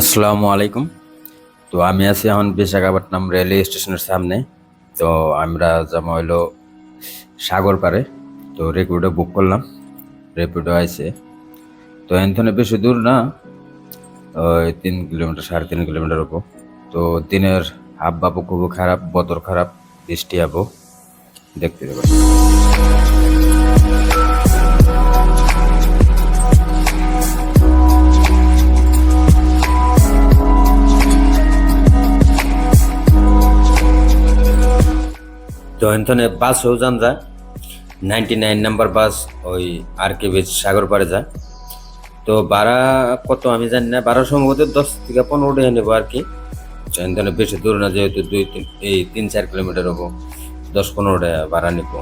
আসসালামু আলাইকুম। তো আমি আছি এখন বিশাখাপট্টনম রেলওয়ে স্টেশনের সামনে। তো আমরা যাবো হইলো সাগর পাড়ে। তো রেপিডো বুক করলাম, রেপিডো আইছে। তো এখানে বেশি দূর না, ওই 3 কিলোমিটার 3.5 কিলোমিটার হবো। তো দিনের আবহাওয়া খুবই খারাপ, বতর খারাপ, বৃষ্টি আবো, দেখতে দেবো। তো এখানে বাসও যান যায়, 99 নাম্বার বাস ওই RK বিচ সাগর পাড়ে যায়। তো ভাড়া কত আমি জানি না, ভাড়া সম্ভবত 10 থেকে 15 টাকা নেবো আর কি। এখানে বেশি দূর না, যেহেতু 3-4 কিলোমিটার হবো, 10-15 টাকা ভাড়া নিব।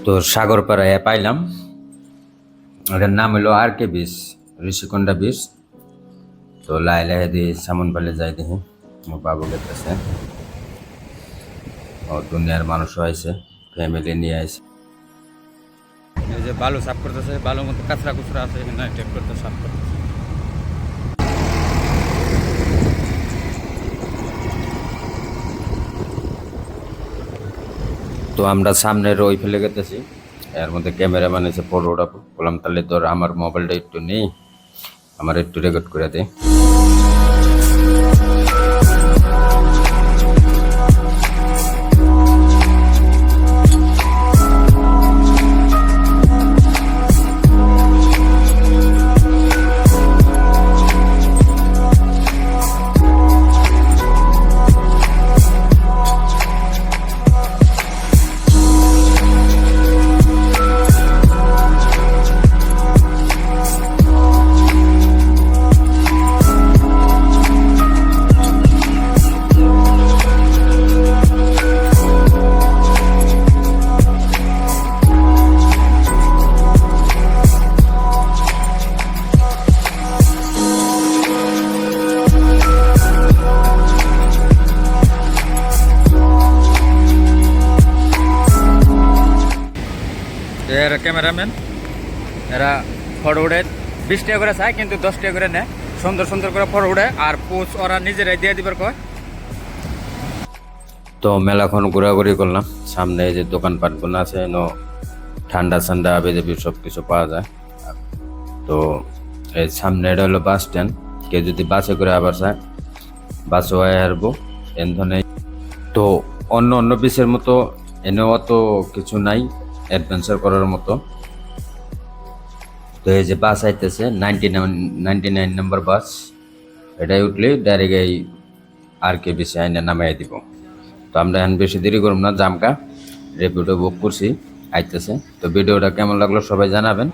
তো সাগর পাড়ায় পাইলাম, এটার নাম হলো RK বিচ, ঋষিকন্ডা বিচ। তো লাই লাই দিয়ে সামন পালে যাই দেখি, আমার বাবু গেতেছে, ও দুনিয়ার মানুষও আইছে, ফ্যামিলি নিয়ে আইছে। এই যে বালু সাফ করতেছে, বালুর মধ্যে কাঁচরা কুচরা আছে, এখানে টেপ করতে সাফ করতেছে। তো আমরা সামনের ওই ফেলে গেতেছি, এর মধ্যে ক্যামেরাম্যান এসে ফটো ওঠাবো। বললাম তাহলে তোর আমার মোবাইলটা একটু নেই, আমার একটু রেকর্ড করে দে। এরা ক্যামেরাম্যান, এরা ফটো উঠে 20 টাকা করে চায়, কিন্তু 10 টাকা করে নেয়। সুন্দর সুন্দর করে ফটো উঠে আর পোস্ট ওরা নিজেরাই দিয়ে দিবার কয়। তো মেলাখন ঘোরাঘুরি করলাম, সামনে যে দোকানপাটগুলো আছে, ঠান্ডা ঠান্ডা আবেজাবি সব কিছু পাওয়া যায়। তো এই সামনে এটা হলো বাস স্ট্যান্ড, কেউ যদি বাসে করে আবার চায় বাসে হয়ে হারবো এখানে। তো অন্য অন্য বিচের মতো এনেও অত কিছু নাই অ্যাডভেঞ্চার করার মতো। তো এই যে বাস আইতেছে 99 নাম্বার বাস, এটাই উঠলে ডাইরেক্ট এই RK বিচে আইনে নামাই দিব। তো আমরা এখন বেশি দেরি করব না, জামকা রেপিডো বুক করছি, আইতেছে। তো ভিডিওটা কেমন লাগলো সবাই জানাবেন।